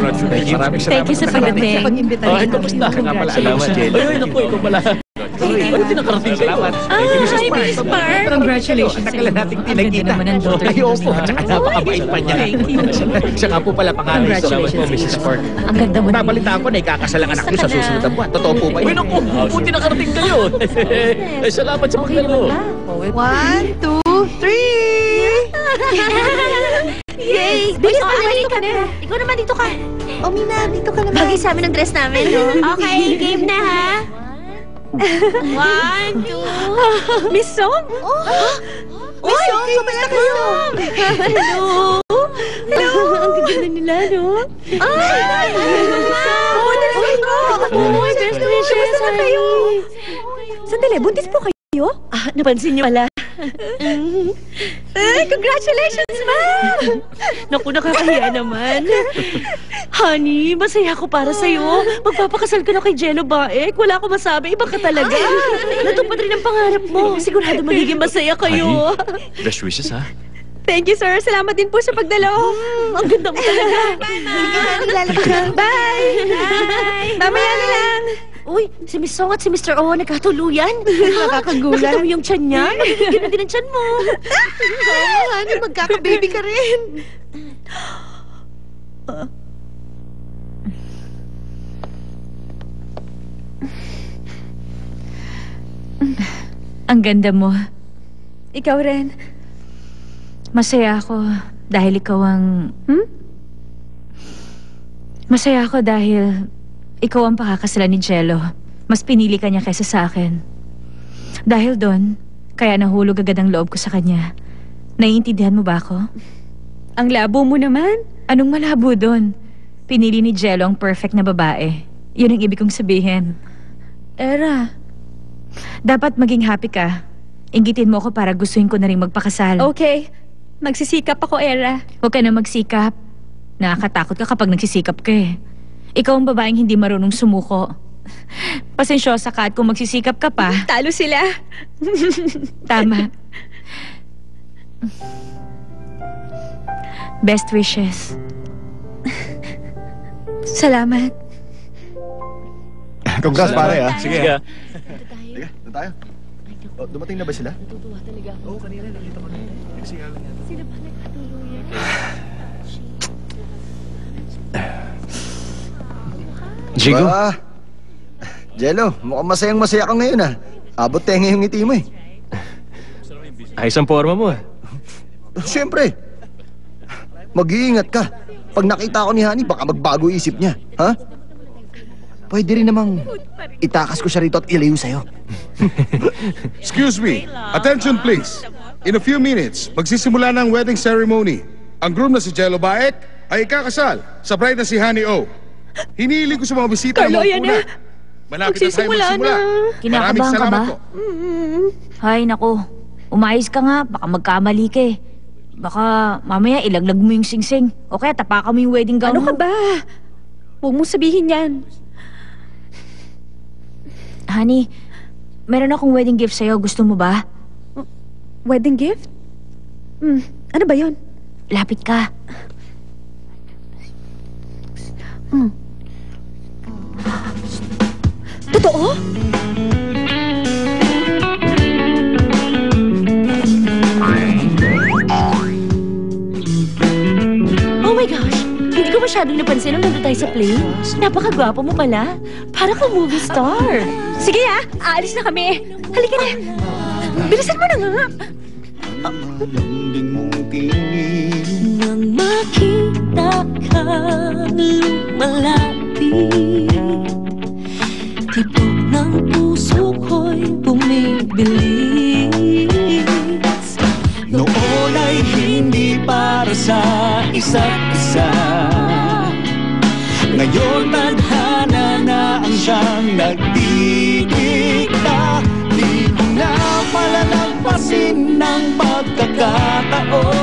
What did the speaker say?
Congratulations. Maraming salamat. Thank you sa pagdating. Ay, kamusta? Salamat, Jello. Ay, naku, ikaw pala. Ano tinakarating kayo? Salamat. Hi, Miss Park. Congratulations. Ang tagal na nating Ang ganda naman ang daughter Ay, opo. Tsaka napakabait pa niya. Thank you. Siya nga po pala pangalan. Congratulations. Salamat po, Mrs. Park. Ang ganda mo. Nabalitaan ko na ikakasal ang anak niyo sa susunod na buwan. Totoo po ba Ay, yun? naku, buti nakarating kayo. Ay, salamat sa paglaro. 1, 2, 3! Yay! Bilis Oh, na, Ali, ka na. Ikaw naman, dito ka. O, Mina, dito ka naman. Bagay sa amin ang dress namin, no? Okay, game na, ha? 1, 2... Miss Song? Miss Song, kamusta kayo? Hello! Hello! Ang gaganda nila, no? Ay! Oo, nalagay ko! Oo, best wishes! Kamusta na kayo? Sandali, buntis po kayo? Ah, napansin niyo pala. Ay, congratulations, ma'am! Naku, nakakahiya naman. Honey, masaya ako para sa'yo. Magpapakasal ka na kay Jello Baek. Wala akong masabi, iba ka talaga. Natupad rin ang pangarap mo. Sigurado magiging masaya kayo. Best wishes, ha? Thank you, sir. Salamat din po sa pagdalo. Ang ganda mo talaga. Bye! Bye! Mamaya na lang. Uy, si Miss Song at si Mr. O nakatuluyan. Nakakagulat. Nakita mo yung tiyan niya? Magiging na din ang tiyan mo. Oo, honey, magkaka-baby ka rin. Ang ganda mo. Ikaw rin. Masaya ako dahil ikaw ang... Masaya ako dahil ikaw ang pakakasalan ni Jello. Mas pinili ka niya kaysa sa akin. Dahil doon, kaya nahulog agad ang loob ko sa kanya. Naiintindihan mo ba ako? Ang labo mo naman. Anong malabo doon? Pinili ni Jello ang perfect na babae. Yun ang ibig kong sabihin. Era. Dapat maging happy ka. Inggitin mo ako para gustuhin ko na rin magpakasal. Okay. Magsisikap ako, Era. Huwag ka na magsikap. Nakakatakot ka kapag nagsisikap ka eh. Ikaw ang babaeng hindi marunong sumuko. Pasensyosa ka at kung magsisikap ka pa... Talo sila. Tama. Best wishes. Salamat. Congrats, pare, ha? Sige, ha? Sige, doon tayo. Oh, dumating na ba sila? Natutuwa talaga ako. Oo, kanina nakita ko na. Nagsigalan yan. Sila ba nagkatuluyan? Jigo? Jello, mukhang masayang-masaya ka ngayon, ha? Abot tenga yung ngiti mo, eh. Ayos ang forma mo, ha? Siyempre. Mag-iingat ka. Pag nakita ko ni Honey, baka magbago isip niya, ha? Pwede rin namang itakas ko siya rito at ilayo sa'yo. Excuse me. Attention, please. In a few minutes, magsisimula ng wedding ceremony. Ang groom na si Jello Baek ay ikakasal sa bride na si Honey O. Hinihiling ko sa mga bisita Carlo, na yan magpuna. na. Malapit na tayo Magsisimula magsimula. na. Kinakabahan Maraming ka salamat ba? po. Ay, naku. Umayos ka nga. Baka magkamali ka eh. Baka mamaya ilaglag mo yung singsing. O kaya tapakan mo yung wedding gown Ano mo. ka ba? Huwag mong sabihin yan. Honey, meron akong wedding gift sa'yo. Gusto mo ba? Wedding gift? Ano ba yon? Lapit ka. Totoo? Oh my gosh! Hindi ko masyadong napansin nung nandun tayo sa plane. Napakagwapo mo pala. Para kang movie star. Sige aalis na kami. Halika na. Bilisan mo na nga. Nang makita kang lumalapit, tibok ng puso ko'y bumibilis. Noon ay hindi para sa isa't isa. Ngayon tadhana na ang siyang nagdidikta. Di ko na palalagpasin ng pagkakataon.